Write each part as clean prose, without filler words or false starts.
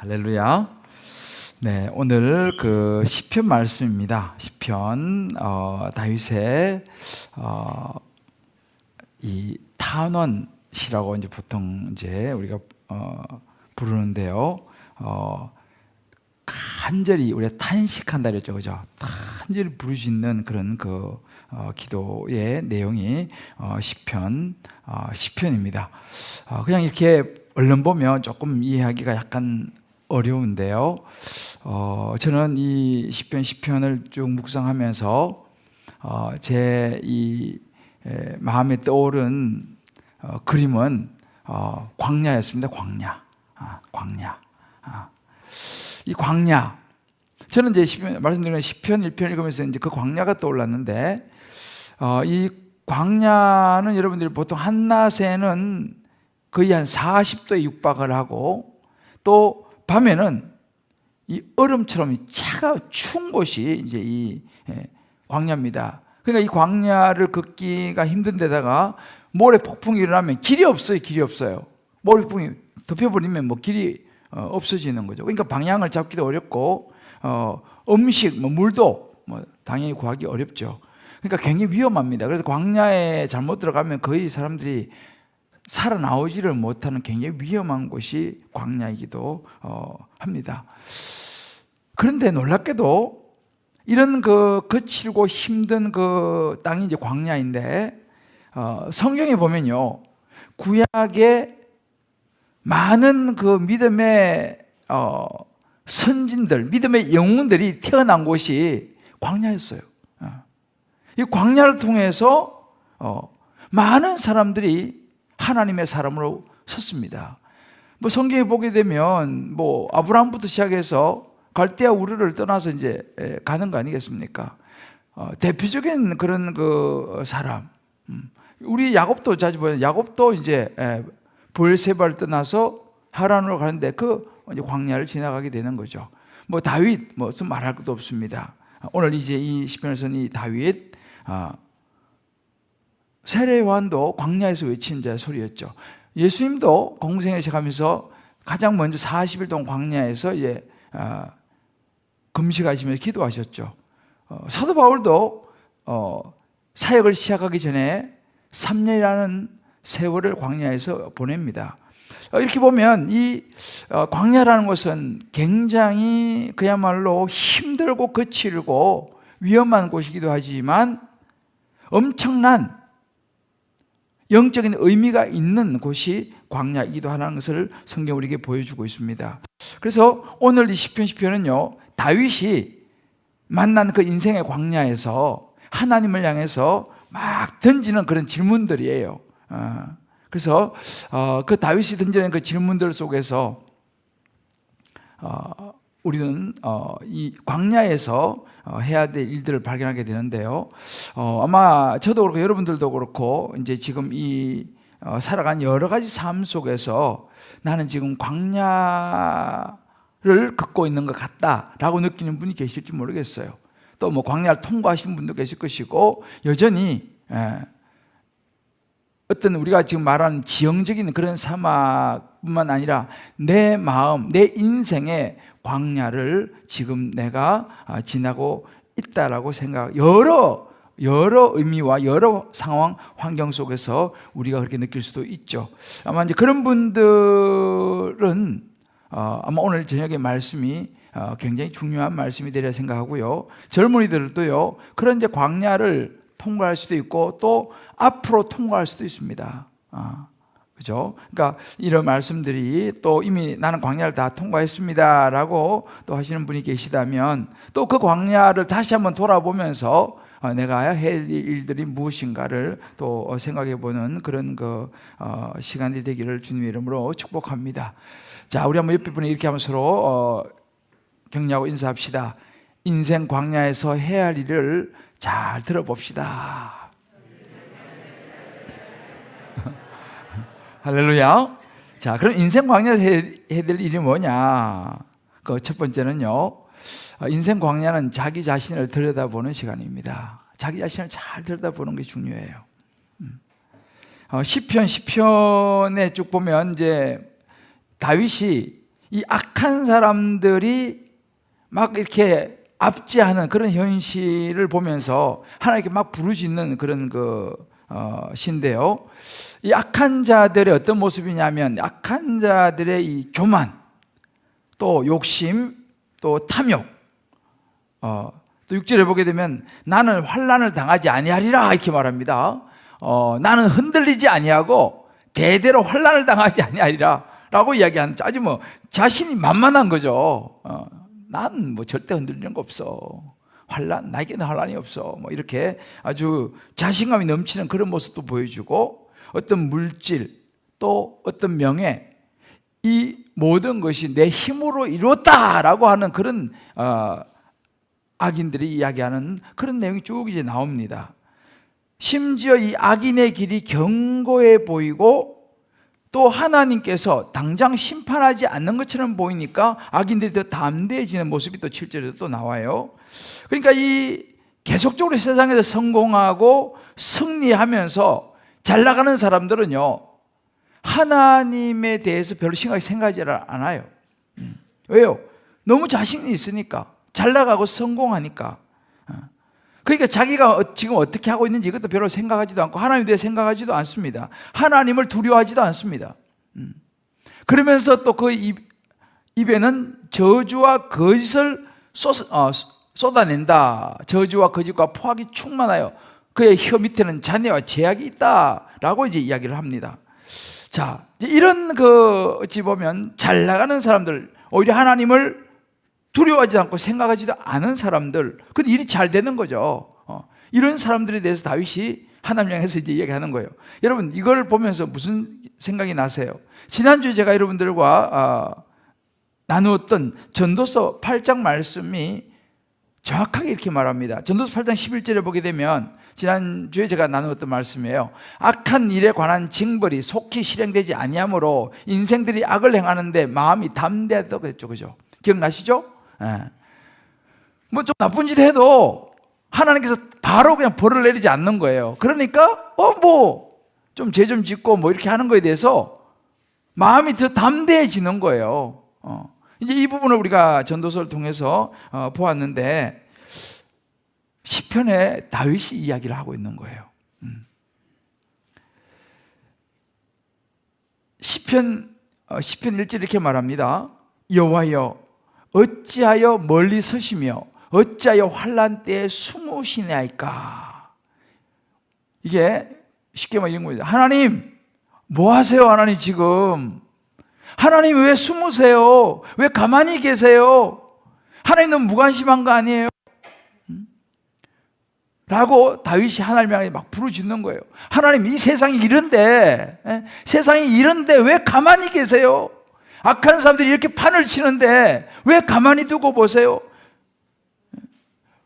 할렐루야. 네, 오늘 그 시편 말씀입니다. 시편 다윗의 이 탄원시라고 이제 보통 이제 우리가 부르는데요. 간절히 우리가 탄식한다 그랬죠, 그죠? 간절히 부를 수 있는 그런 기도의 내용이 시편입니다. 그냥 이렇게 얼른 보면 조금 이해하기가 약간 어려운데요. 저는 이 시편을 쭉 묵상하면서 제 이 마음에 떠오른 그림은 광야였습니다. 광야. 이 광야. 저는 이제 말씀드린 시편 1편 읽으면서 이제 그 광야가 떠올랐는데, 이 광야는 여러분들이 보통 한낮에는 거의 한 40도에 육박을 하고, 또 밤에는 이 얼음처럼 추운 곳이 이제 이 광야입니다. 그러니까 이 광야를 걷기가 힘든 데다가 모래 폭풍이 일어나면 길이 없어요. 모래 폭풍이 덮여버리면 길이 없어지는 거죠. 그러니까 방향을 잡기도 어렵고, 음식, 물도 당연히 구하기 어렵죠. 그러니까 굉장히 위험합니다. 그래서 광야에 잘못 들어가면 거의 사람들이 살아나오지를 못하는 굉장히 위험한 곳이 광야이기도 합니다. 그런데 놀랍게도 이런 거칠고 힘든 땅이 이제 광야인데, 성경에 보면요, 구약에 많은 믿음의 선진들, 믿음의 영웅들이 태어난 곳이 광야였어요. 이 광야를 통해서 많은 사람들이 하나님의 사람으로 섰습니다. 성경에 보게 되면 아브라함부터 시작해서 갈대아 우르를 떠나서 이제 가는 거 아니겠습니까? 대표적인 그런 사람. 우리 야곱도 자주 보면 야곱도 이제 브엘세바를 떠나서 하란으로 가는데 이제 광야를 지나가게 되는 거죠. 다윗 말할 것도 없습니다. 오늘 이제 이 시편에서는 이 다윗, 세례 요한도 광야에서 외친 자의 소리였죠. 예수님도 공생을 시작하면서 가장 먼저 40일 동안 광야에서 이제 금식하시면서 기도하셨죠. 사도 바울도 사역을 시작하기 전에 3년이라는 세월을 광야에서 보냅니다. 이렇게 보면 이 광야라는 것은 굉장히 그야말로 힘들고 거칠고 위험한 곳이기도 하지만 엄청난 영적인 의미가 있는 곳이 광야이기도 하는 것을 성경 우리에게 보여주고 있습니다. 그래서 오늘 이 시편은요, 다윗이 만난 그 인생의 광야에서 하나님을 향해서 막 던지는 그런 질문들이에요. 그래서 그 다윗이 던지는 그 질문들 속에서 우리는 이 광야에서 해야 될 일들을 발견하게 되는데요. 아마 저도 그렇고 여러분들도 그렇고 이제 지금 이 살아간 여러 가지 삶 속에서 나는 지금 광야를 걷고 있는 것 같다라고 느끼는 분이 계실지 모르겠어요. 또 광야를 통과하신 분도 계실 것이고, 여전히 어떤 우리가 지금 말하는 지형적인 그런 사막뿐만 아니라 내 마음, 내 인생의 광야를 지금 내가 지나고 있다라고 여러 의미와 여러 상황, 환경 속에서 우리가 그렇게 느낄 수도 있죠. 아마 이제 그런 분들은 아마 오늘 저녁의 말씀이 굉장히 중요한 말씀이 되리라 생각하고요. 젊은이들도요, 그런 이제 광야를 통과할 수도 있고 또 앞으로 통과할 수도 있습니다. 그죠? 그러니까 이런 말씀들이 또 이미 나는 광야를 다 통과했습니다라고 또 하시는 분이 계시다면, 또 그 광야를 다시 한번 돌아보면서 내가 해야 할 일들이 무엇인가를 또 생각해보는 그런 시간이 되기를 주님의 이름으로 축복합니다. 자, 우리 한번 옆에 분에 이렇게 하면 서로 격려하고 인사합시다. 인생 광야에서 해야 할 일을 잘 들어봅시다. 할렐루야. 자, 그럼 인생 광야에서 해야 될 일이 뭐냐? 첫 번째는요, 인생 광야는 자기 자신을 들여다보는 시간입니다. 자기 자신을 잘 들여다보는 게 중요해요. 시편에 쭉 보면 이제 다윗이 이 악한 사람들이 막 이렇게 압제하는 그런 현실을 보면서 하나님께 막 부르짖는 그런 시인데요. 이 악한 자들의 어떤 모습이냐면, 악한 자들의 이 교만, 또 욕심, 또 탐욕, 또 6절에 보게 되면 나는 환난을 당하지 아니하리라 이렇게 말합니다. 나는 흔들리지 아니하고 대대로 환난을 당하지 아니하리라 라고 이야기하는, 아주 뭐 자신이 만만한 거죠. 난 뭐 절대 흔들리는 거 없어. 나에게는 환난이 없어. 뭐 이렇게 아주 자신감이 넘치는 그런 모습도 보여주고, 어떤 물질 또 어떤 명예, 이 모든 것이 내 힘으로 이루었다라고 하는 그런 악인들이 이야기하는 그런 내용이 쭉 이제 나옵니다. 심지어 이 악인의 길이 견고해 보이고 또 하나님께서 당장 심판하지 않는 것처럼 보이니까 악인들이 더 담대해지는 모습이 또 7절에도 또 나와요. 그러니까 이 계속적으로 세상에서 성공하고 승리하면서 잘 나가는 사람들은요, 하나님에 대해서 별로 심각하게 생각하지 않아요. 왜요? 너무 자신이 있으니까, 잘 나가고 성공하니까. 그러니까 자기가 지금 어떻게 하고 있는지 이것도 별로 생각하지도 않고 하나님에 대해 생각하지도 않습니다. 하나님을 두려워하지도 않습니다. 그러면서 또 그 입에는 저주와 거짓을 쏟아낸다. 저주와 거짓과 포악이 충만하여 그의 혀 밑에는 잔해와 제약이 있다라고 이제 이야기를 합니다. 자, 이런 어찌 보면 잘 나가는 사람들, 오히려 하나님을 두려워하지 않고 생각하지도 않은 사람들, 근데 일이 잘 되는 거죠. 이런 사람들에 대해서 다윗이 하나님 향해서 이제 이야기하는 거예요. 여러분, 이걸 보면서 무슨 생각이 나세요? 지난주에 제가 여러분들과 나누었던 전도서 8장 말씀이 정확하게 이렇게 말합니다. 전도서 8장 11절에 보게 되면 지난주에 제가 나누었던 말씀이에요. 악한 일에 관한 징벌이 속히 실행되지 아니하므로 인생들이 악을 행하는데 마음이 담대하다고 그랬죠. 그죠? 기억나시죠? 뭐 좀 나쁜 짓 해도 하나님께서 바로 그냥 벌을 내리지 않는 거예요. 그러니까 뭐 좀 죄 좀 짓고 뭐 이렇게 하는 거에 대해서 마음이 더 담대해지는 거예요. 이제 이 부분을 우리가 전도서를 통해서 보았는데, 시편에 다윗이 이야기를 하고 있는 거예요. 시편 1절 이렇게 말합니다. 여호와여, 어찌하여 멀리 서시며 어찌하여 환난 때에 숨으시나이까. 이게 쉽게 말하면 이런 겁니다. 하나님 뭐 하세요? 하나님 지금 하나님 왜 숨으세요? 왜 가만히 계세요? 하나님 너무 무관심한 거 아니에요? 라고 다윗이 하나님 향해 막 부르짖는 거예요. 하나님, 이 세상이 이런데, 세상이 이런데 왜 가만히 계세요? 악한 사람들이 이렇게 판을 치는데 왜 가만히 두고 보세요?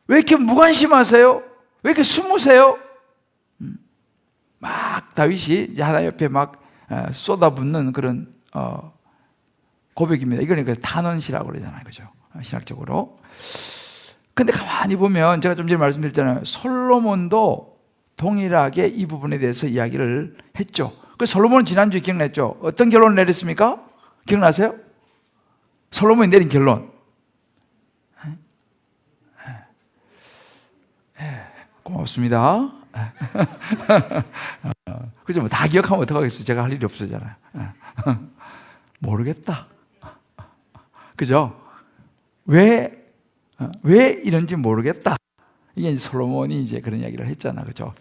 왜 이렇게 무관심하세요? 왜 이렇게 숨으세요? 막 다윗이 하나님 옆에 막 쏟아붓는 그런 고백입니다. 이거는 탄원시라고 그러잖아요. 그죠? 신학적으로. 근데 가만히 보면 제가 좀 전에 말씀드렸잖아요. 솔로몬도 동일하게 이 부분에 대해서 이야기를 했죠. 그 솔로몬은 지난주에 기억났죠? 어떤 결론을 내렸습니까? 기억나세요? 솔로몬이 내린 결론. 고맙습니다. 그죠? 뭐 다 기억하면 어떡하겠어요? 제가 할 일이 없어잖아요. 모르겠다. 그죠? 왜 이런지 모르겠다. 이게 이제 솔로몬이 이제 그런 이야기를 했잖아. 그죠?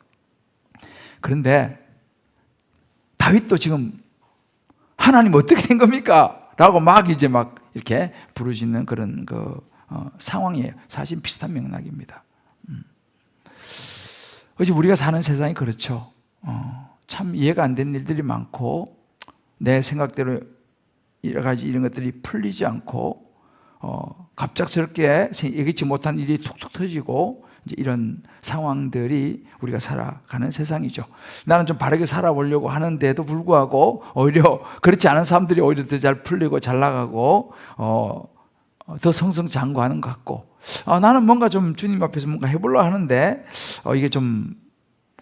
그런데 다윗도 지금 하나님 어떻게 된 겁니까? 라고 막 이제 막 이렇게 부르짖는 그런 상황이에요. 사실 비슷한 맥락입니다. 어제 우리가 사는 세상이 그렇죠. 참 이해가 안 되는 일들이 많고, 내 생각대로 여러 가지 이런 것들이 풀리지 않고, 갑작스럽게 예기치 못한 일이 툭툭 터지고, 이제 이런 상황들이 우리가 살아가는 세상이죠. 나는 좀 바르게 살아보려고 하는데도 불구하고 오히려 그렇지 않은 사람들이 오히려 더 잘 풀리고 잘 나가고 더 성성장구하는 것 같고, 나는 뭔가 좀 주님 앞에서 뭔가 해보려고 하는데 이게 좀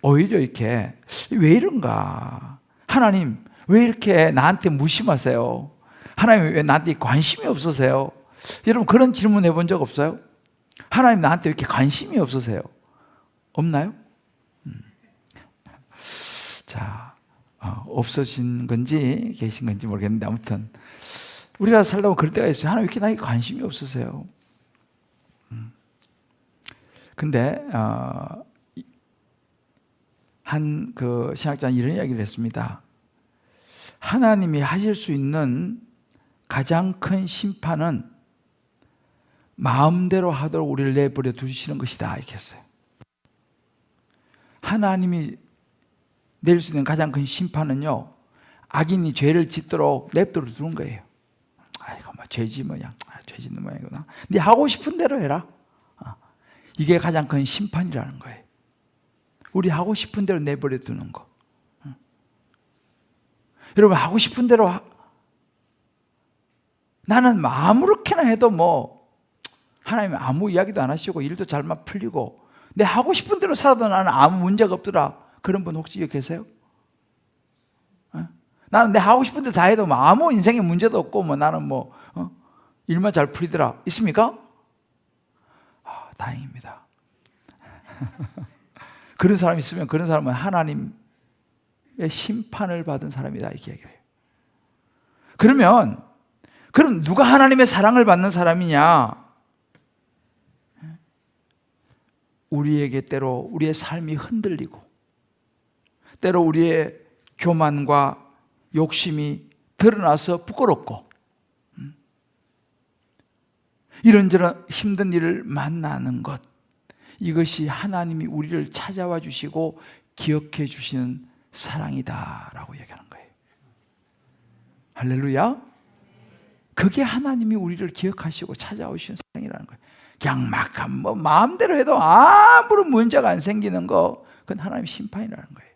오히려 이렇게 왜 이런가? 하나님 왜 이렇게 나한테 무심하세요? 하나님 왜 나한테 관심이 없으세요? 여러분 그런 질문 해본 적 없어요? 하나님 나한테 왜 이렇게 관심이 없으세요? 없나요? 자, 없어진 건지 계신 건지 모르겠는데 아무튼 우리가 살다 보면 그럴 때가 있어요. 하나님 왜 이렇게 나에게 관심이 없으세요? 근데 한 그 신학자는 이런 이야기를 했습니다. 하나님이 하실 수 있는 가장 큰 심판은 마음대로 하도록 우리를 내버려 두시는 것이다 이렇게 했어요. 하나님이 내릴 수 있는 가장 큰 심판은요, 악인이 죄를 짓도록 내버려 두는 거예요. 이거 뭐 죄지 뭐야, 죄 짓는 모양이구나. 네 하고 싶은 대로 해라. 이게 가장 큰 심판이라는 거예요. 우리 하고 싶은 대로 내버려 두는 거. 여러분 하고 싶은 대로 나는 아무렇게나 해도 뭐 하나님이 아무 이야기도 안 하시고 일도 잘만 풀리고 내 하고 싶은 대로 살아도 나는 아무 문제가 없더라. 그런 분 혹시 여기 계세요? 나는 내 하고 싶은 대로 다 해도 뭐 아무 인생에 문제도 없고 뭐 나는 뭐 일만 잘 풀리더라. 있습니까? 다행입니다. 그런 사람이 있으면 그런 사람은 하나님의 심판을 받은 사람이다 이렇게 얘기해요. 그럼 누가 하나님의 사랑을 받는 사람이냐? 우리에게 때로 우리의 삶이 흔들리고 때로 우리의 교만과 욕심이 드러나서 부끄럽고 이런저런 힘든 일을 만나는 것, 이것이 하나님이 우리를 찾아와 주시고 기억해 주시는 사랑이다라고 얘기하는 거예요. 할렐루야. 그게 하나님이 우리를 기억하시고 찾아오시는 사랑이라는 거예요. 그냥 막 뭐 마음대로 해도 아무런 문제가 안 생기는 거, 그건 하나님의 심판이라는 거예요.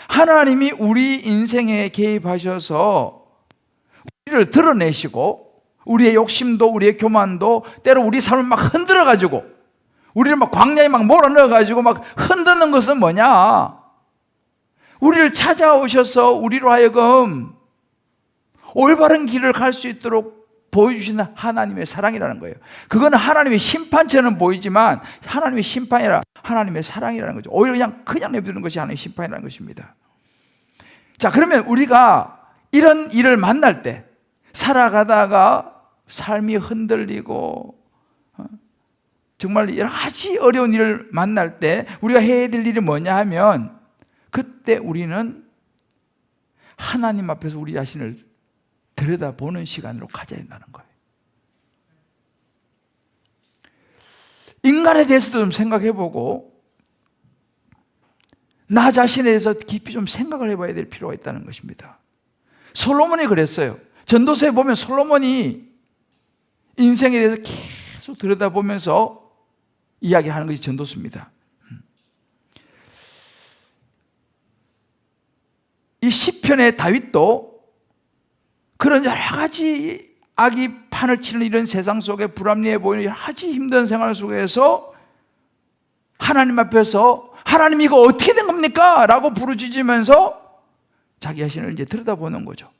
하나님이 우리 인생에 개입하셔서 우리를 드러내시고 우리의 욕심도 우리의 교만도 때로 우리 삶을 막 흔들어가지고 우리를 막 광야에 막 몰아넣어가지고 막 흔드는 것은 뭐냐? 우리를 찾아오셔서 우리로 하여금 올바른 길을 갈 수 있도록 보여주시는 하나님의 사랑이라는 거예요. 그거는 하나님의 심판처럼 보이지만 하나님의 심판이 아니라 하나님의 사랑이라는 거죠. 오히려 그냥 내버리는 것이 하나님의 심판이라는 것입니다. 자, 그러면 우리가 이런 일을 만날 때 살아가다가 삶이 흔들리고 정말 여러 가지 어려운 일을 만날 때 우리가 해야 될 일이 뭐냐 하면 그때 우리는 하나님 앞에서 우리 자신을 들여다보는 시간으로 가져야 된다는 거예요. 인간에 대해서도 좀 생각해보고 나 자신에 대해서 깊이 좀 생각을 해봐야 될 필요가 있다는 것입니다. 솔로몬이 그랬어요. 전도서에 보면 솔로몬이 인생에 대해서 계속 들여다보면서 이야기하는 것이 전도서입니다. 이 시편의 다윗도 그런 여러 가지 악이 판을 치는 이런 세상 속에 불합리해 보이는 여러 가지 힘든 생활 속에서 하나님 앞에서 하나님 이거 어떻게 된 겁니까? 라고 부르짖으면서 자기 자신을 이제 들여다보는 거죠.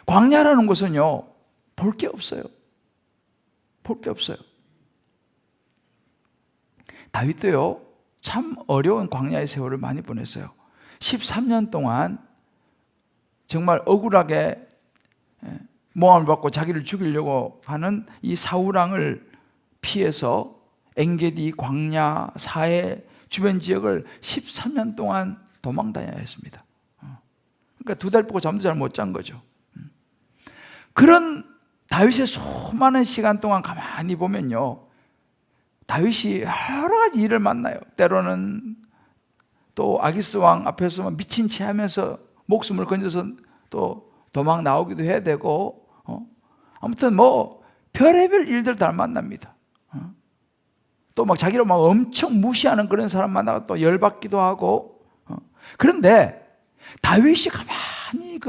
광야라는 것은요, 볼 게 없어요. 볼 게 없어요. 다윗도요, 참 어려운 광야의 세월을 많이 보냈어요. 13년 동안 정말 억울하게 모함을 받고 자기를 죽이려고 하는 이 사울왕을 피해서 엔게디, 광야, 사해 주변 지역을 13년 동안 도망 다녀야 했습니다. 그러니까 2달 보고 잠도 잘 못 잔 거죠. 그런 다윗의 수많은 시간 동안 가만히 보면요, 다윗이 여러 가지 일을 만나요. 때로는 또 아기스 왕 앞에서 미친 채 하면서 목숨을 건져서 또 도망 나오기도 해야 되고, 아무튼 뭐 별의별 일들 다 만납니다. 또 막 자기를 막 엄청 무시하는 그런 사람 만나고 또 열받기도 하고. 그런데 다윗이 가만히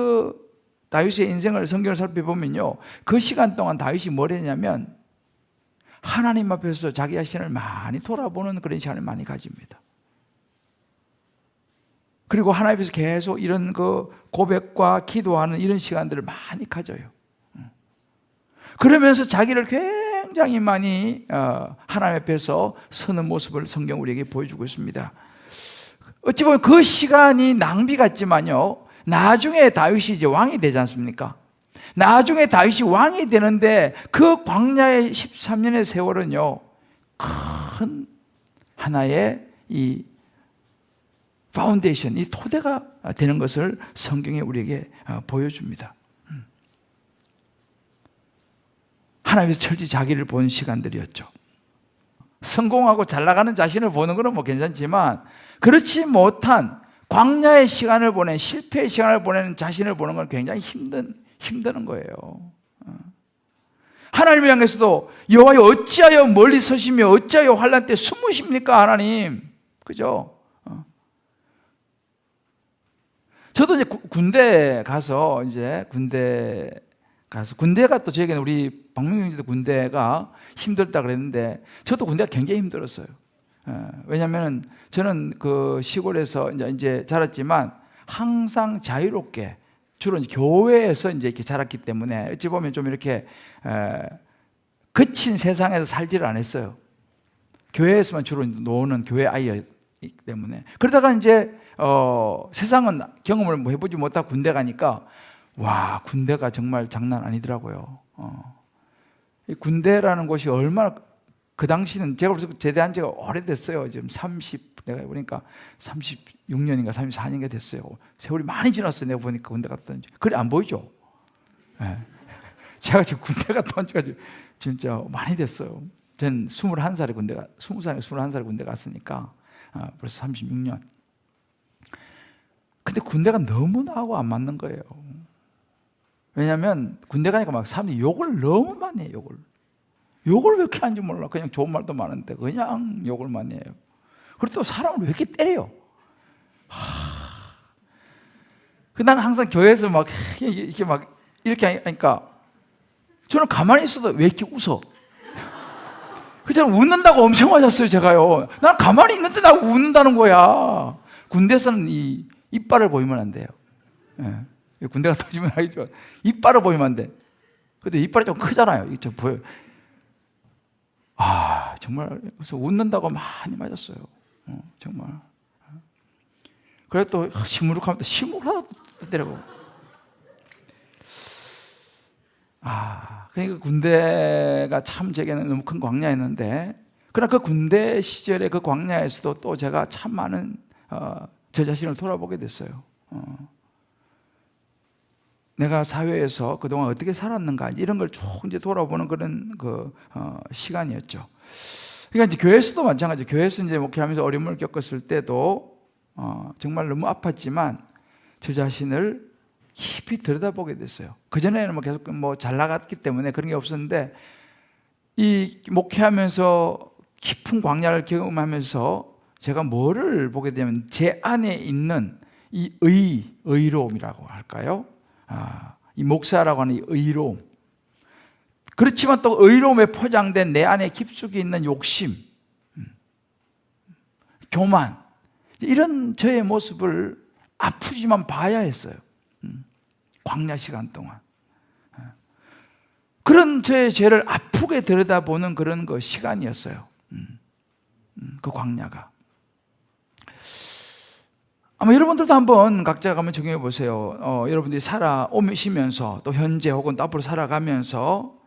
다윗의 인생을 성경을 살펴보면요, 그 시간 동안 다윗이 뭘 했냐면 하나님 앞에서 자기 자신을 많이 돌아보는 그런 시간을 많이 가집니다. 그리고 하나님 앞에서 계속 이런 그 고백과 기도하는 이런 시간들을 많이 가져요. 그러면서 자기를 굉장히 많이 하나님 앞에서 서는 모습을 성경 우리에게 보여주고 있습니다. 어찌 보면 그 시간이 낭비 같지만요, 나중에 다윗이 이제 왕이 되지 않습니까? 나중에 다윗이 왕이 되는데 그 광야의 13년의 세월은요, 큰 하나의 이 파운데이션, 이 토대가 되는 것을 성경에 우리에게 보여줍니다. 하나님께서 철저히 자기를 본 시간들이었죠. 성공하고 잘 나가는 자신을 보는 것은 뭐 괜찮지만, 그렇지 못한 광야의 시간을 보낸, 실패의 시간을 보내는 자신을 보는 건 굉장히 힘드는 거예요. 하나님을 향해서도 여호와여 어찌하여 멀리 서시며 어찌하여 환난 때 숨으십니까 하나님, 그죠? 저도 이제 군대 가서 군대가 또 저에게는 우리 박명경제도 군대가 힘들다 그랬는데, 저도 군대가 굉장히 힘들었어요. 왜냐하면 저는 그 시골에서 이제 자랐지만 항상 자유롭게, 주로 이제 교회에서 이제 이렇게 자랐기 때문에 어찌 보면 좀 이렇게 거친 세상에서 살지를 않았어요. 교회에서만 주로 노는 교회 아이였기 때문에. 그러다가 이제 세상은 경험을 뭐 해보지 못하고 군대 가니까, 와, 군대가 정말 장난 아니더라고요. 이 군대라는 곳이 얼마나, 그 당시는 제가 벌써 제대한 지가 오래됐어요. 지금 내가 보니까 36년인가 34년인가 됐어요. 세월이 많이 지났어요. 내가 보니까 군대 갔다 온 지. 그래 안 보이죠? 네. 제가 지금 군대 갔다 온 지가 진짜 많이 됐어요. 저는 21살에 21살에 군대 갔으니까 벌써 36년. 근데 군대가 너무 나하고 안 맞는 거예요. 왜냐하면 군대 가니까 막 사람들이 욕을 너무 많이 해요. 욕을 왜 이렇게 하는지 몰라. 그냥 좋은 말도 많은데 그냥 욕을 많이 해요. 그리고 또 사람을 왜 이렇게 때려요? 나는 항상 교회에서 막 이렇게 하니까 저는 가만히 있어도 왜 이렇게 웃어? 그래서 웃는다고 엄청 맞았어요, 제가요. 난 가만히 있는데 나 웃는다는 거야. 군대에서는 이 이빨을 보이면 안 돼요. 예. 군대가 터지면 알겠지만 이빨을 보이면 안 돼. 근데 이빨이 좀 크잖아요. 이게 좀 보여요. 정말 그래서 웃는다고 많이 맞았어요. 정말. 그래 또 시무룩하면 또 시무룩하다 때리고. 그러니까 군대가 참 제게는 너무 큰 광야였는데, 그러나 그 군대 시절의 그 광야에서도 또 제가 참 많은 저 자신을 돌아보게 됐어요. 내가 사회에서 그동안 어떻게 살았는가, 이런 걸 쭉 이제 돌아보는 그런 시간이었죠. 그러니까 이제 교회에서도 마찬가지죠. 교회에서 이제 목회하면서 어려움을 겪었을 때도 정말 너무 아팠지만 저 자신을 깊이 들여다보게 됐어요. 그전에는 계속 잘 나갔기 때문에 그런 게 없었는데, 이 목회하면서 깊은 광야를 경험하면서 제가 뭐를 보게 되면 제 안에 있는 이 의로움이라고 할까요? 이 목사라고 하는 이 의로움, 그렇지만 또 의로움에 포장된 내 안에 깊숙이 있는 욕심, 교만, 이런 저의 모습을 아프지만 봐야 했어요. 광야 시간 동안 그런 저의 죄를 아프게 들여다보는 그런 그 시간이었어요. 그 광야가. 아마 여러분들도 한번 각자가 한번 적용해 보세요. 여러분들이 살아오시면서 또 현재 혹은 또 앞으로 살아가면서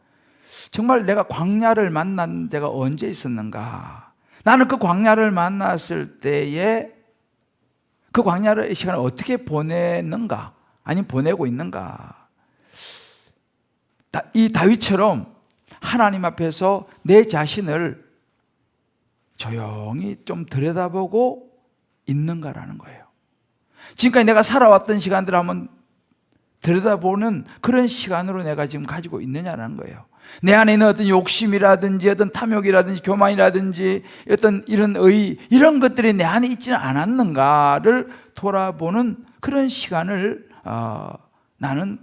정말 내가 광야를 만난 데가 언제 있었는가? 나는 그 광야를 만났을 때에 그 광야의 시간을 어떻게 보냈는가? 아니면 보내고 있는가? 이 다윗처럼 하나님 앞에서 내 자신을 조용히 좀 들여다보고 있는가라는 거예요. 지금까지 내가 살아왔던 시간들을 한번 들여다보는 그런 시간으로 내가 지금 가지고 있느냐라는 거예요. 내 안에 있는 어떤 욕심이라든지 어떤 탐욕이라든지 교만이라든지 어떤 이런 이런 것들이 내 안에 있지는 않았는가를 돌아보는 그런 시간을 나는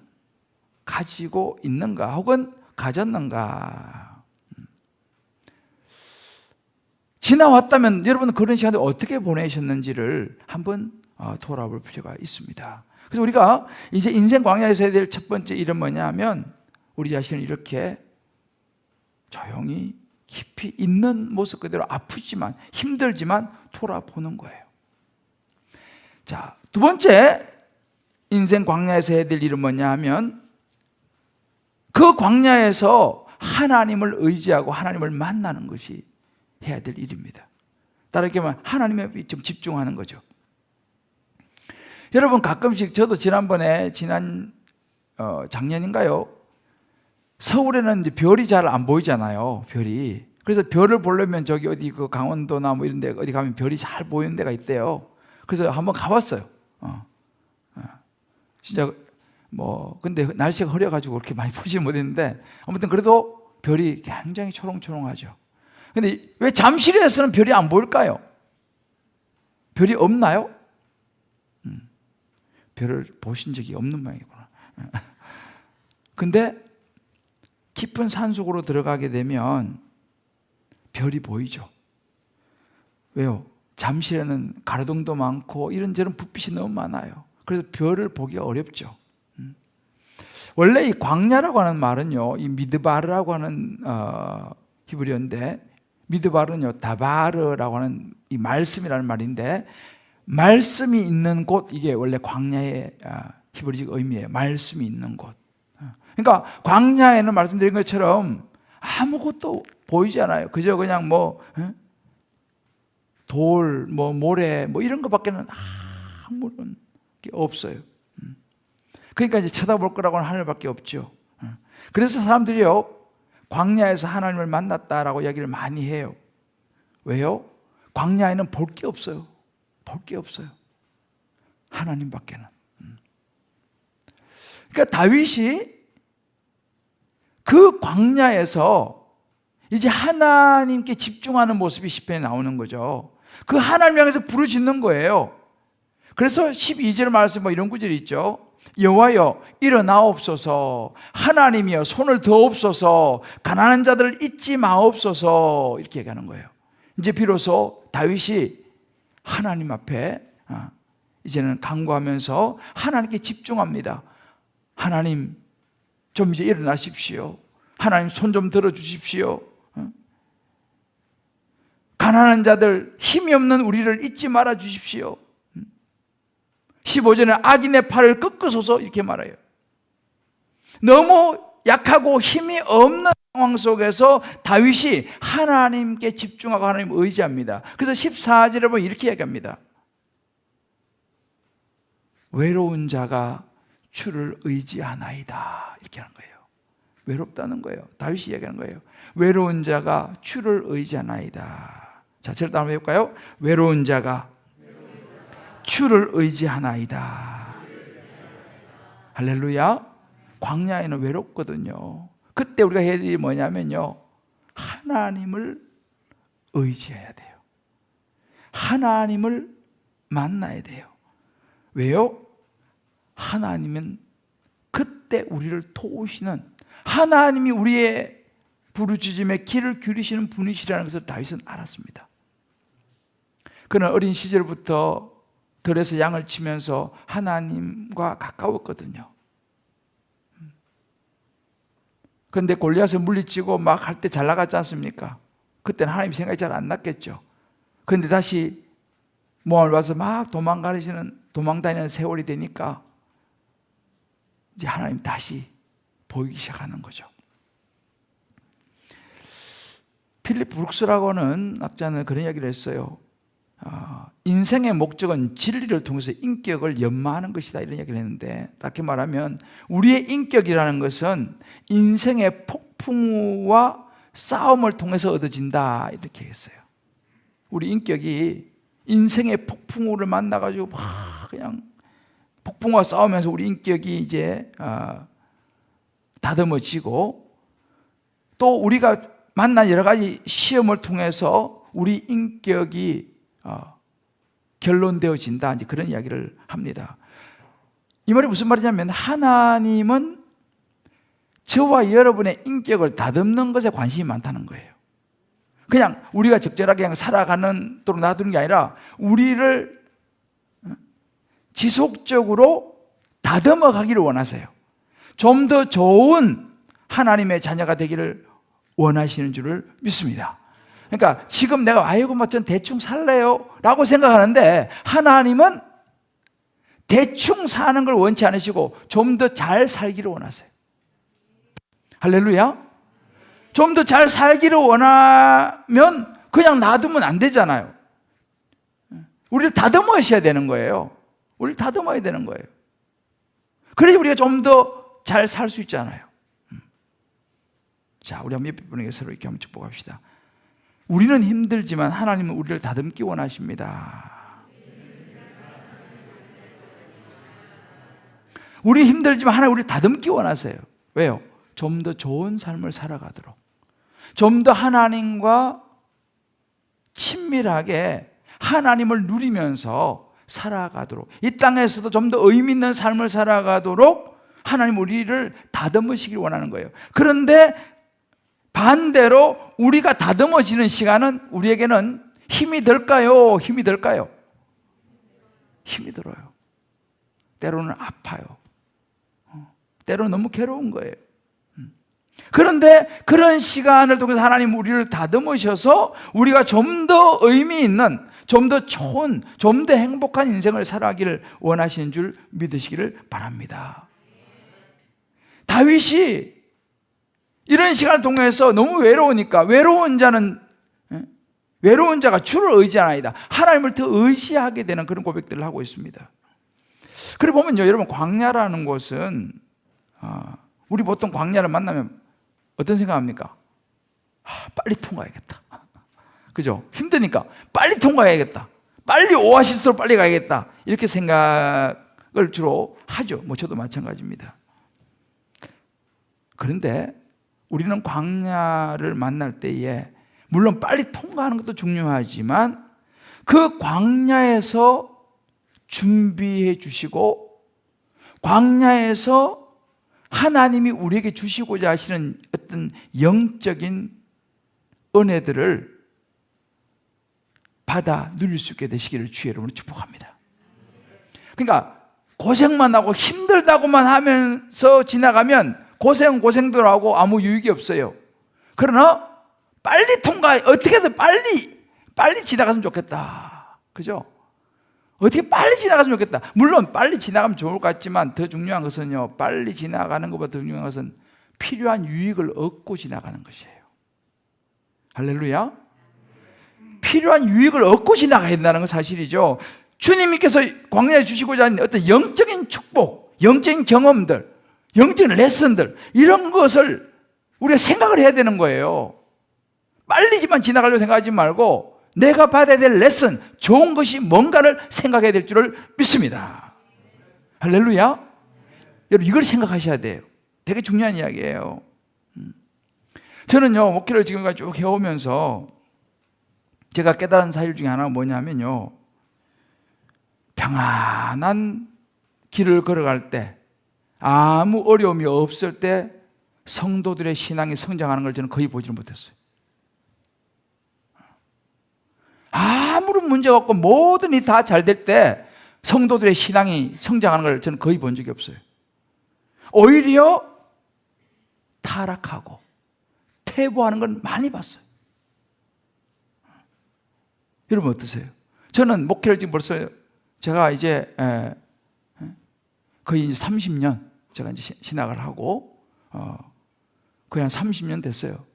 가지고 있는가 혹은 가졌는가. 지나왔다면 여러분은 그런 시간을 어떻게 보내셨는지를 한번 돌아볼 필요가 있습니다. 그래서 우리가 이제 인생 광야에서 해야 될 첫 번째 일은 뭐냐면 우리 자신을 이렇게 조용히 깊이 있는 모습 그대로 아프지만 힘들지만 돌아보는 거예요. 자, 두 번째 인생 광야에서 해야 될 일은 뭐냐 하면 그 광야에서 하나님을 의지하고 하나님을 만나는 것이 해야 될 일입니다. 다르게 말하면 하나님에 좀 집중하는 거죠. 여러분 가끔씩 저도 지난번에 작년인가요? 서울에는 이제 별이 잘 안 보이잖아요. 별이. 그래서 별을 보려면 저기 어디 그 강원도나 뭐 이런 데 어디 가면 별이 잘 보이는 데가 있대요. 그래서 한번 가봤어요. 진짜 뭐 근데 날씨가 흐려가지고 그렇게 많이 보지 못했는데 아무튼 그래도 별이 굉장히 초롱초롱하죠. 근데 왜 잠실에서는 별이 안 보일까요? 별이 없나요? 별을 보신 적이 없는 모양이구나. 근데 깊은 산속으로 들어가게 되면 별이 보이죠. 왜요? 잠실에는 가로등도 많고 이런저런 불빛이 너무 많아요. 그래서 별을 보기가 어렵죠. 원래 이 광야라고 하는 말은요, 이 미드바르라고 하는 히브리어인데, 미드바르는요 다바르라고 하는 이 말씀이라는 말인데, 말씀이 있는 곳, 이게 원래 광야의 히브리적 의미예요. 말씀이 있는 곳. 그러니까 광야에는 말씀드린 것처럼 아무것도 보이지 않아요. 그저 그냥 뭐 돌, 뭐 모래, 뭐 이런 것밖에는 아무런 게 없어요. 그러니까 이제 쳐다볼 거라고는 하늘밖에 없죠. 그래서 사람들이요 광야에서 하나님을 만났다라고 이야기를 많이 해요. 왜요? 광야에는 볼 게 없어요. 볼 게 없어요. 하나님밖에는. 그러니까 다윗이 그 광야에서 이제 하나님께 집중하는 모습이 시편에 나오는 거죠. 그 하나님 향해서 부르짖는 거예요. 그래서 12절 말씀 뭐 이런 구절이 있죠. 여호와여 일어나옵소서, 하나님이여 손을 드옵소서, 가난한 자들을 잊지 마옵소서, 이렇게 얘기하는 거예요. 이제 비로소 다윗이 하나님 앞에 이제는 간구하면서 하나님께 집중합니다. 하나님 좀 이제 일어나십시오. 하나님 손 좀 들어주십시오. 가난한 자들, 힘이 없는 우리를 잊지 말아 주십시오. 15절에 악인의 팔을 꺾으소서, 이렇게 말해요. 너무 약하고 힘이 없는 상황 속에서 다윗이 하나님께 집중하고 하나님을 의지합니다. 그래서 14절에 보면 이렇게 얘기합니다. 외로운 자가 주를 의지하나이다, 이렇게 하는 거예요. 외롭다는 거예요. 다윗이 얘기하는 거예요. 외로운 자가 주를 의지하나이다. 자, 저를 따라 해볼까요? 외로운 자가 주를 의지하나이다. 할렐루야. 광야에는 외롭거든요. 그때 우리가 해야 할 일이 뭐냐면요, 하나님을 의지해야 돼요. 하나님을 만나야 돼요. 왜요? 하나님은 그때 우리를 도우시는, 하나님이 우리의 부르짖음에 귀를 기울이시는 분이시라는 것을 다윗은 알았습니다. 그는 어린 시절부터 들에서 양을 치면서 하나님과 가까웠거든요. 그런데 골리앗을 물리치고 막 할 때 잘 나갔지 않습니까? 그때는 하나님 생각이 잘 안 났겠죠. 그런데 다시 모압을 와서 막 도망다니는 세월이 되니까 이제 하나님 다시 보이기 시작하는 거죠. 필립 브룩스라고 하는 학자는 그런 이야기를 했어요. 인생의 목적은 진리를 통해서 인격을 연마하는 것이다, 이런 얘기를 했는데, 다르게 말하면 우리의 인격이라는 것은 인생의 폭풍우와 싸움을 통해서 얻어진다, 이렇게 했어요. 우리 인격이 인생의 폭풍우를 만나가지고 막 그냥 폭풍우와 싸우면서 우리 인격이 이제 다듬어지고, 또 우리가 만난 여러 가지 시험을 통해서 우리 인격이 결론되어진다, 이제 그런 이야기를 합니다. 이 말이 무슨 말이냐면 하나님은 저와 여러분의 인격을 다듬는 것에 관심이 많다는 거예요. 그냥 우리가 적절하게 그냥 살아가는 도로 놔두는 게 아니라 우리를 지속적으로 다듬어 가기를 원하세요. 좀 더 좋은 하나님의 자녀가 되기를 원하시는 줄을 믿습니다. 그러니까 지금 내가 아이고 뭐 전 대충 살래요 라고 생각하는데, 하나님은 대충 사는 걸 원치 않으시고 좀 더 잘 살기를 원하세요. 할렐루야. 좀 더 잘 살기를 원하면 그냥 놔두면 안 되잖아요. 우리를 다듬으셔야 되는 거예요. 우리를 다듬어야 되는 거예요. 그래야 우리가 좀 더 잘 살 수 있잖아요. 자, 우리 옆 분에게 서로 이렇게 한번 축복합시다. 우리는 힘들지만 하나님은 우리를 다듬기 원하십니다. 우리 힘들지만 하나님 우리를 다듬기 원하세요. 왜요? 좀 더 좋은 삶을 살아가도록, 좀 더 하나님과 친밀하게 하나님을 누리면서 살아가도록, 이 땅에서도 좀 더 의미 있는 삶을 살아가도록 하나님 우리를 다듬으시길 원하는 거예요. 그런데 반대로 우리가 다듬어지는 시간은 우리에게는 힘이 들까요? 힘이 들까요? 힘이 들어요. 때로는 아파요. 때로는 너무 괴로운 거예요. 그런데 그런 시간을 통해서 하나님 우리를 다듬으셔서 우리가 좀 더 의미 있는, 좀 더 좋은, 좀 더 행복한 인생을 살아가기를 원하시는 줄 믿으시기를 바랍니다. 다윗이 이런 시간을 통해서 너무 외로우니까, 외로운 자가 주를 의지하나이다, 하나님을 더 의지하게 되는 그런 고백들을 하고 있습니다. 그래 보면요, 여러분, 광야라는 곳은 우리 보통 광야를 만나면 어떤 생각합니까? 빨리 통과해야겠다. 그죠? 힘드니까 빨리 통과해야겠다, 빨리 오아시스로 빨리 가야겠다, 이렇게 생각을 주로 하죠. 뭐 저도 마찬가지입니다. 그런데 우리는 광야를 만날 때에 물론 빨리 통과하는 것도 중요하지만 그 광야에서 준비해 주시고, 광야에서 하나님이 우리에게 주시고자 하시는 어떤 영적인 은혜들을 받아 누릴 수 있게 되시기를 주의 이름으로 축복합니다. 그러니까 고생만 하고 힘들다고만 하면서 지나가면 고생대로 하고 아무 유익이 없어요. 그러나 빨리 어떻게든 빨리 지나갔으면 좋겠다. 그죠? 어떻게 빨리 지나갔으면 좋겠다. 물론 빨리 지나가면 좋을 것 같지만 더 중요한 것은요, 빨리 지나가는 것보다 더 중요한 것은 필요한 유익을 얻고 지나가는 것이에요. 할렐루야. 필요한 유익을 얻고 지나가야 된다는 건 사실이죠. 주님께서 광야에 주시고자 하는 어떤 영적인 축복, 영적인 경험들, 영적인 레슨들, 이런 것을 우리가 생각을 해야 되는 거예요. 빨리지만 지나가려고 생각하지 말고 내가 받아야 될 레슨, 좋은 것이 뭔가를 생각해야 될 줄을 믿습니다. 할렐루야. 여러분, 이걸 생각하셔야 돼요. 되게 중요한 이야기예요. 저는요, 목회를 지금까지 쭉 해오면서 제가 깨달은 사실 중에 하나가 뭐냐면요, 평안한 길을 걸어갈 때, 아무 어려움이 없을 때 성도들의 신앙이 성장하는 걸 저는 거의 보지를 못했어요. 아무런 문제가 없고 모든 일이 다 잘 될 때 성도들의 신앙이 성장하는 걸 저는 거의 본 적이 없어요. 오히려 타락하고 퇴보하는 걸 많이 봤어요. 여러분 어떠세요? 저는 목회를 지금 벌써 제가 이제 거의 이제 30년 제가 이제 신학을 하고 거의 한 30년 됐어요.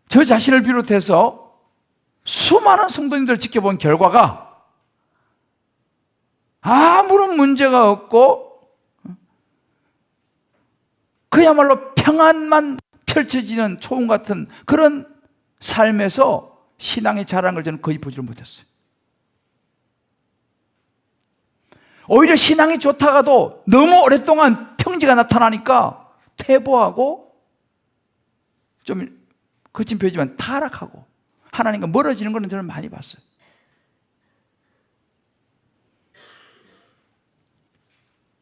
저 자신을 비롯해서 수많은 성도님들 지켜본 결과가 아무런 문제가 없고 그야말로 평안만 펼쳐지는 초원 같은 그런 삶에서 신앙이 자라는 걸 저는 거의 보지를 못했어요. 오히려 신앙이 좋다가도 너무 오랫동안 평지가 나타나니까 퇴보하고 좀 거친 표현이지만 타락하고 하나님과 멀어지는 것은 저는 많이 봤어요.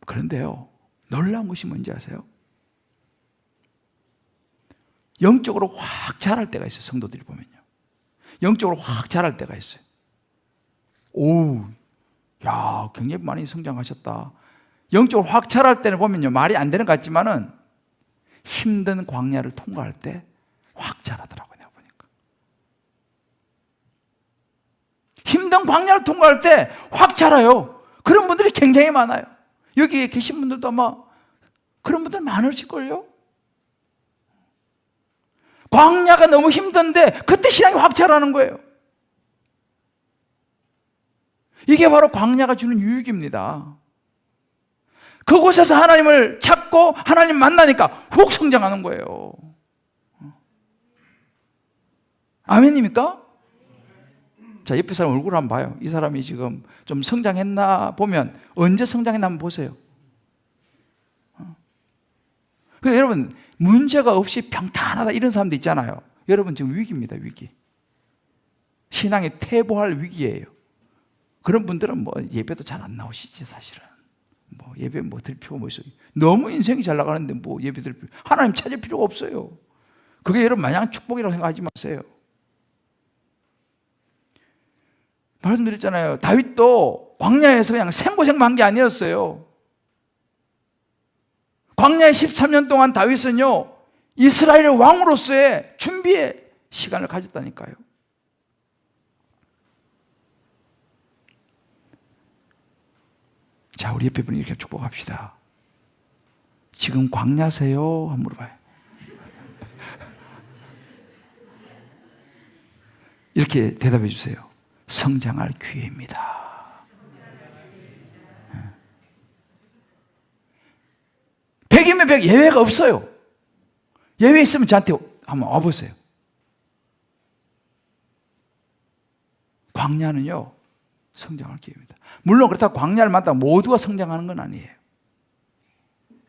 그런데요, 놀라운 것이 뭔지 아세요? 영적으로 확 자랄 때가 있어요. 성도들이 보면요, 영적으로 확 자랄 때가 있어요. 오, 야, 굉장히 많이 성장하셨다. 영적으로 확 자랄 때는 보면요, 말이 안 되는 것 같지만은 힘든 광야를 통과할 때 확 자라더라고요, 내가 보니까. 힘든 광야를 통과할 때 확 자라요. 그런 분들이 굉장히 많아요. 여기에 계신 분들도 아마 그런 분들 많으실걸요? 광야가 너무 힘든데 그때 신앙이 확 자라는 거예요. 이게 바로 광야가 주는 유익입니다. 그곳에서 하나님을 찾고 하나님 만나니까 훅 성장하는 거예요. 아멘입니까? 자, 옆에 사람 얼굴 한번 봐요. 이 사람이 지금 좀 성장했나 보면 언제 성장했나 한번 보세요. 그러니까 여러분, 문제가 없이 평탄하다 이런 사람도 있잖아요. 여러분 지금 위기입니다, 위기. 신앙이 퇴보할 위기예요. 그런 분들은 뭐 예배도 잘 안 나오시지 사실은. 뭐 예배 뭐 드릴 필요가 뭐 있어요. 너무 인생이 잘 나가는데 뭐 예배 드릴 필요, 하나님 찾을 필요가 없어요. 그게 여러분 마냥 축복이라고 생각하지 마세요. 말씀드렸잖아요. 다윗도 광야에서 그냥 생고생만 한 게 아니었어요. 광야에 13년 동안 다윗은요, 이스라엘의 왕으로서의 준비의 시간을 가졌다니까요. 자, 우리 옆에 분이 이렇게 축복합시다. 지금 광야세요? 한번 물어봐요. 이렇게 대답해 주세요. 성장할 기회입니다. 100이면 100, 예외가 없어요. 예외 있으면 저한테 한번 와보세요. 광야는요, 성장할 기회입니다. 물론 그렇다고 광야를 만나고 모두가 성장하는 건 아니에요.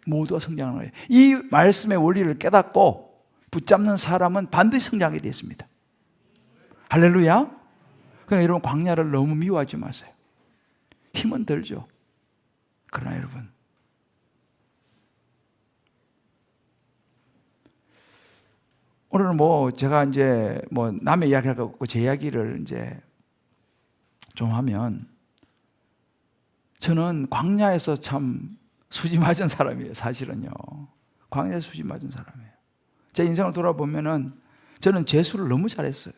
모두가 성장하는 거예요. 이 말씀의 원리를 깨닫고 붙잡는 사람은 반드시 성장하게 되어 있습니다. 할렐루야. 그러니까 여러분, 광야를 너무 미워하지 마세요. 힘은 들죠. 그러나 여러분, 오늘은 뭐 제가 이제 뭐 남의 이야기를 갖고 제 이야기를 이제 좀 하면, 저는 광야에서 참 수지 맞은 사람이에요. 사실은요, 광야에서 수지 맞은 사람이에요. 제 인생을 돌아보면은 저는 재수를 너무 잘했어요.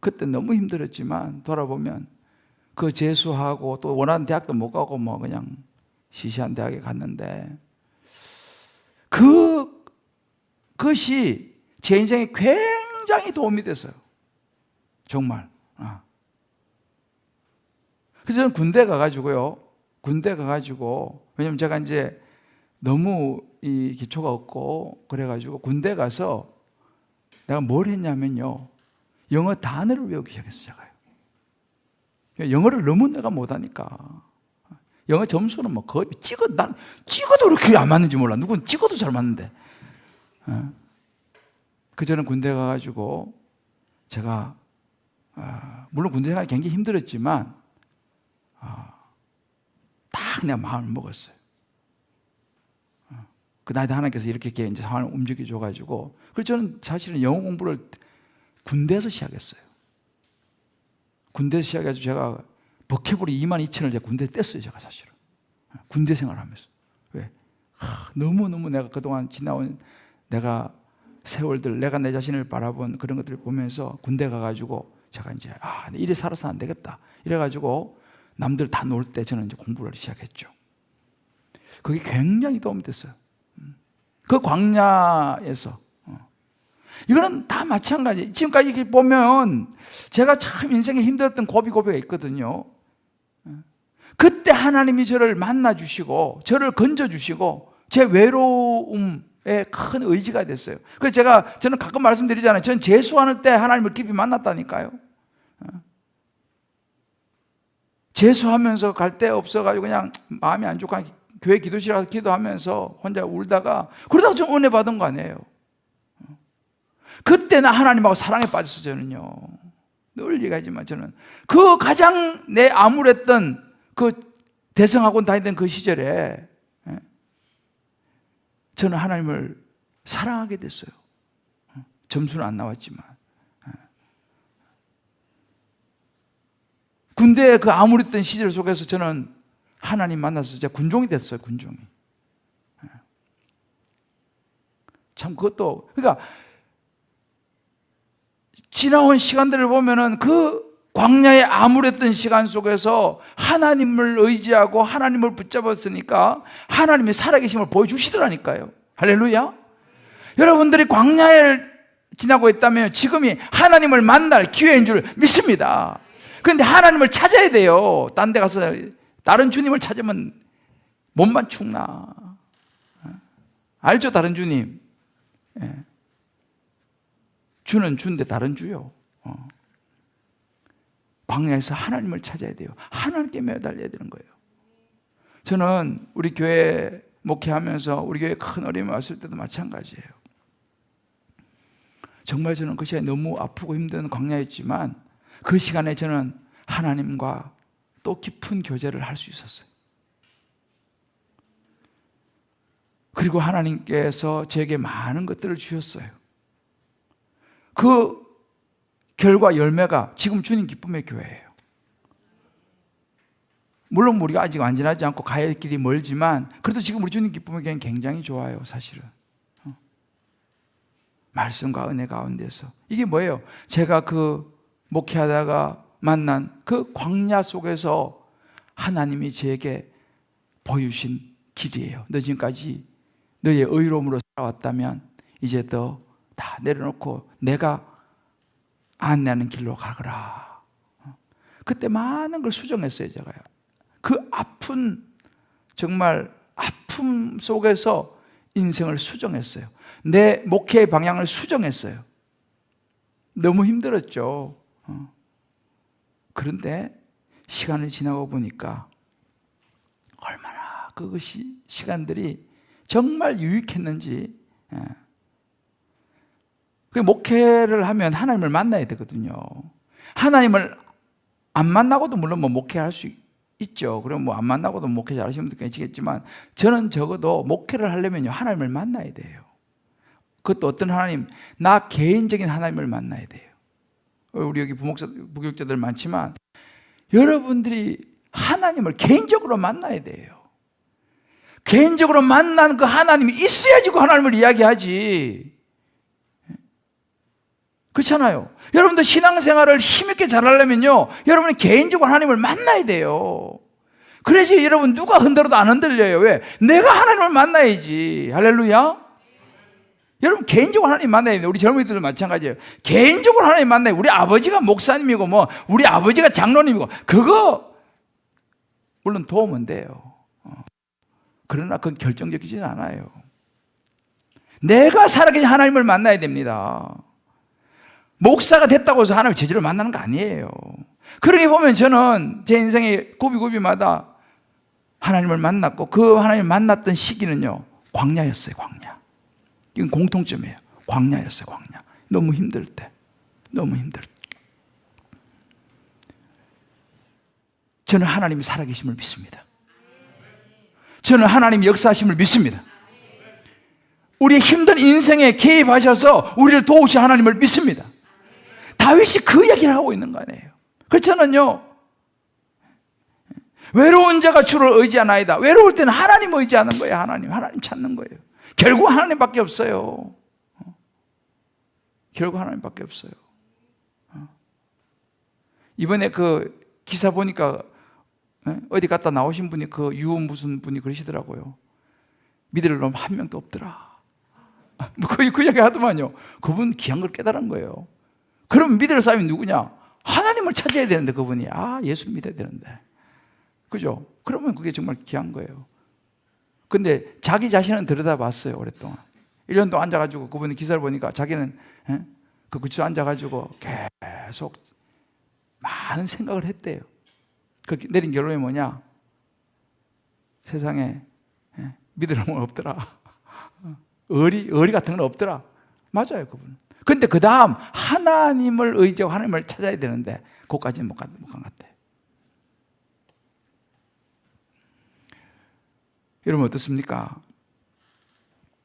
그때 너무 힘들었지만 돌아보면 그 재수하고 또 원하는 대학도 못 가고 뭐 그냥 시시한 대학에 갔는데, 그것이 제 인생에 굉장히 도움이 됐어요. 정말. 그래서 저는 군대 가가지고요. 왜냐면 제가 이제 너무 이 기초가 없고 그래가지고 군대 가서 내가 뭘 했냐면요, 영어 단어를 외우기 시작했어요. 제가요. 영어를 너무 내가 못하니까. 영어 점수는 뭐 거의 난 찍어도 그렇게 안 맞는지 몰라. 누군 찍어도 잘 맞는데. 그 저는 군대 가가지고 제가 물론 군대 생활이 굉장히 힘들었지만 딱 내가 마음을 먹었어요. 그 나이에 하나님께서 이렇게 이제 상황을 움직여줘가지고, 그래서 저는 사실은 영어 공부를 군대에서 시작했어요. 군대에서 시작해가지고 제가 버케블리 22,000을 제가 군대에 뗐어요. 제가 사실은 군대 생활하면서. 왜? 너무너무 내가 그동안 지나온 내가 세월들, 내가 내 자신을 바라본 그런 것들을 보면서 군대 가가지고 제가 이제 이래 살아서 안 되겠다 이래가지고 남들 다 놀 때 저는 이제 공부를 시작했죠. 그게 굉장히 도움이 됐어요. 그 광야에서. 이거는 다 마찬가지. 지금까지 이렇게 보면 제가 참 인생에 힘들었던 고비가 있거든요. 그때 하나님이 저를 만나주시고 저를 건져주시고 제 외로움에 큰 의지가 됐어요. 그래서 저는 가끔 말씀드리잖아요. 저는 재수하는 때 하나님을 깊이 만났다니까요. 재수하면서 갈 데 없어가지고 그냥 마음이 안 좋고 교회 기도실 가서 기도하면서 혼자 울다가 그러다가 좀 은혜 받은 거 아니에요. 그때 나 하나님하고 사랑에 빠졌어. 저는요, 늘 얘기하지만 저는 그 가장 내 암울했던 그 대성학원 다니던 그 시절에 저는 하나님을 사랑하게 됐어요. 점수는 안 나왔지만. 군대에 그 암울했던 시절 속에서 저는 하나님 만나서 제가 군종이 됐어요. 군종이. 참 그것도, 그러니까 지나온 시간들을 보면은 그 광야의 암울했던 시간 속에서 하나님을 의지하고 하나님을 붙잡았으니까 하나님의 살아계심을 보여주시더라니까요. 할렐루야. 여러분들이 광야를 지나고 있다면 지금이 하나님을 만날 기회인 줄 믿습니다. 그런데 하나님을 찾아야 돼요. 딴 데 가서 다른 주님을 찾으면 몸만 축나. 알죠? 다른 주님. 주는 주인데 다른 주요. 광야에서 하나님을 찾아야 돼요. 하나님께 매달려야 되는 거예요. 저는 우리 교회 목회하면서 우리 교회 큰 어려움이 왔을 때도 마찬가지예요. 정말 저는 그 시간에 너무 아프고 힘든 광야였지만 그 시간에 저는 하나님과 또 깊은 교제를 할 수 있었어요. 그리고 하나님께서 제게 많은 것들을 주셨어요. 그 결과 열매가 지금 주님 기쁨의 교회예요. 물론 우리가 아직 완전하지 않고 가야 할 길이 멀지만 그래도 지금 우리 주님 기쁨의 교회는 굉장히 좋아요. 사실은 말씀과 은혜 가운데서. 이게 뭐예요? 제가 그 목회하다가 만난 그 광야 속에서 하나님이 제게 보여주신 길이에요. 너 지금까지 너의 의로움으로 살아왔다면 이제 너 다 내려놓고 내가 안내하는 길로 가거라. 그때 많은 걸 수정했어요. 제가요. 그 아픈, 정말 아픔 속에서 인생을 수정했어요. 내 목회의 방향을 수정했어요. 너무 힘들었죠. 그런데 시간을 지나고 보니까 얼마나 그것이 시간들이 정말 유익했는지. 그 목회를 하면 하나님을 만나야 되거든요. 하나님을 안 만나고도 물론 뭐 목회할 수 있죠. 그럼 뭐 안 만나고도 목회 잘하시는 분들 계시겠지만 저는 적어도 목회를 하려면요 하나님을 만나야 돼요. 그것도 어떤 하나님, 나 개인적인 하나님을 만나야 돼요. 우리 여기 부교육자들 많지만 여러분들이 하나님을 개인적으로 만나야 돼요. 개인적으로 만난 그 하나님이 있어야지 그 하나님을 이야기하지. 그렇잖아요. 여러분들 신앙생활을 힘있게 잘하려면요 여러분이 개인적으로 하나님을 만나야 돼요. 그래야지 여러분 누가 흔들어도 안 흔들려요. 왜? 내가 하나님을 만나야지. 할렐루야. 여러분 개인적으로 하나님 만나야 돼요. 우리 젊은이들도 마찬가지예요. 개인적으로 하나님 만나요. 우리 아버지가 목사님이고 뭐 우리 아버지가 장로님이고 그거 물론 도움은 돼요. 그러나 그건 결정적이지는 않아요. 내가 살아계신 하나님을 만나야 됩니다. 목사가 됐다고 해서 하나님을 제대로 만나는 거 아니에요. 그러게 보면 저는 제 인생의 고비고비마다 하나님을 만났고 그 하나님을 만났던 시기는요 광야였어요. 광야. 이건 공통점이에요. 광야였어요. 광야. 너무 힘들 때. 너무 힘들 때. 저는 하나님이 살아계심을 믿습니다. 저는 하나님이 역사하심을 믿습니다. 우리 힘든 인생에 개입하셔서 우리를 도우신 하나님을 믿습니다. 다윗이 그 얘기를 하고 있는 거 아니에요. 그래서 저는요 외로운 자가 주를 의지하나이다. 외로울 때는 하나님 의지하는 거예요. 하나님 찾는 거예요. 결국 하나님밖에 없어요. 결국 하나님밖에 없어요. 이번에 그 기사 보니까 어디 갔다 나오신 분이 그 유은 무슨 분이 그러시더라고요. 믿을 놈 한 명도 없더라. 그 얘기 하더만요. 그분 귀한 걸 깨달은 거예요. 그럼 믿을 사람이 누구냐? 하나님을 찾아야 되는데 그분이 예수 믿어야 되는데 그죠? 그러면 그게 정말 귀한 거예요. 근데 자기 자신은 들여다봤어요. 오랫동안 1년 동안 앉아가지고 그분이 기사를 보니까 자기는 그 구치소 앉아가지고 계속 많은 생각을 했대요. 그 내린 결론이 뭐냐? 세상에 믿을 놈은 없더라. 의리 같은 건 없더라. 맞아요, 그분. 근데 그 다음 하나님을 의지하고 하나님을 찾아야 되는데 그것까지는 못 간 것 같아요. 여러분 어떻습니까?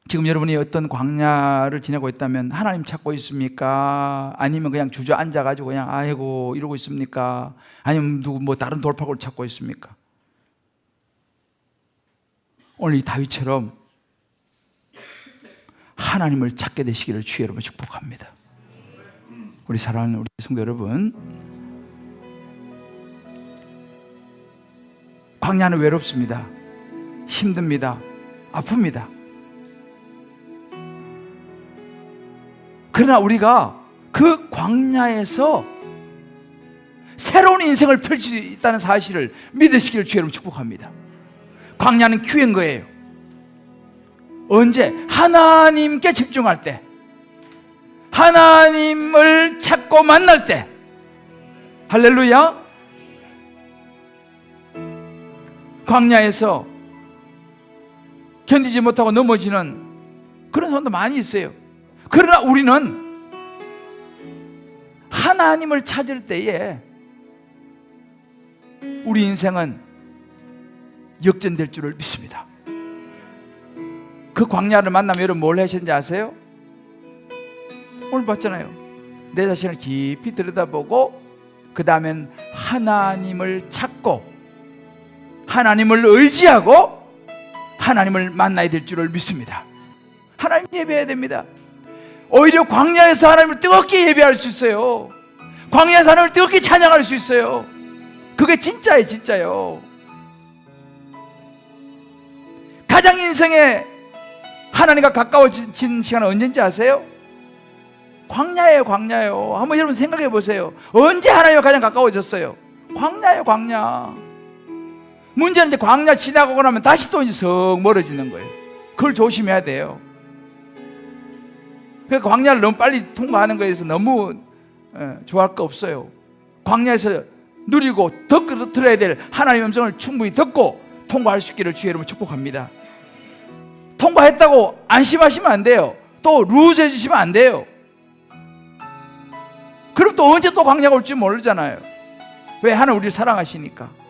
지금 여러분이 어떤 광야를 지내고 있다면 하나님 찾고 있습니까? 아니면 그냥 주저앉아가지고 그냥 아이고 이러고 있습니까? 아니면 누구 뭐 다른 돌파구를 찾고 있습니까? 오늘 이 다윗처럼 하나님을 찾게 되시기를 주의 이름으로 축복합니다. 우리 사랑하는 우리 성도 여러분, 광야는 외롭습니다. 힘듭니다. 아픕니다. 그러나 우리가 그 광야에서 새로운 인생을 펼칠 수 있다는 사실을 믿으시기를 주의 이름으로 축복합니다. 광야는 기회인 거예요. 언제? 하나님께 집중할 때, 하나님을 찾고 만날 때. 할렐루야. 광야에서 견디지 못하고 넘어지는 그런 사람도 많이 있어요. 그러나 우리는 하나님을 찾을 때에 우리 인생은 역전될 줄을 믿습니다. 그 광야를 만나면 여러분 뭘 하셨는지 아세요? 오늘 봤잖아요. 내 자신을 깊이 들여다보고 그 다음엔 하나님을 찾고 하나님을 의지하고 하나님을 만나야 될 줄을 믿습니다. 하나님 예배해야 됩니다. 오히려 광야에서 하나님을 뜨겁게 예배할 수 있어요. 광야에서 하나님을 뜨겁게 찬양할 수 있어요. 그게 진짜예요, 진짜요. 가장 인생에 하나님과 가까워진 시간은 언제인지 아세요? 광야예요, 광야예요. 한번 여러분 생각해 보세요. 언제 하나님과 가장 가까워졌어요? 광야예요, 광야. 문제는 이제 광야 지나가고 나면 다시 또 이제 석 멀어지는 거예요. 그걸 조심해야 돼요. 그러니까 광야를 너무 빨리 통과하는 거에 대해서 너무 좋아할 거 없어요. 광야에서 누리고 더 들어야 될 하나님의 음성을 충분히 듣고 통과할 수 있기를 주의 이름으로 축복합니다. 통과했다고 안심하시면 안 돼요. 또 루즈해지시면 안 돼요. 그럼 또 언제 또 광야가 올지 모르잖아요. 왜? 하나님 우리를 사랑하시니까.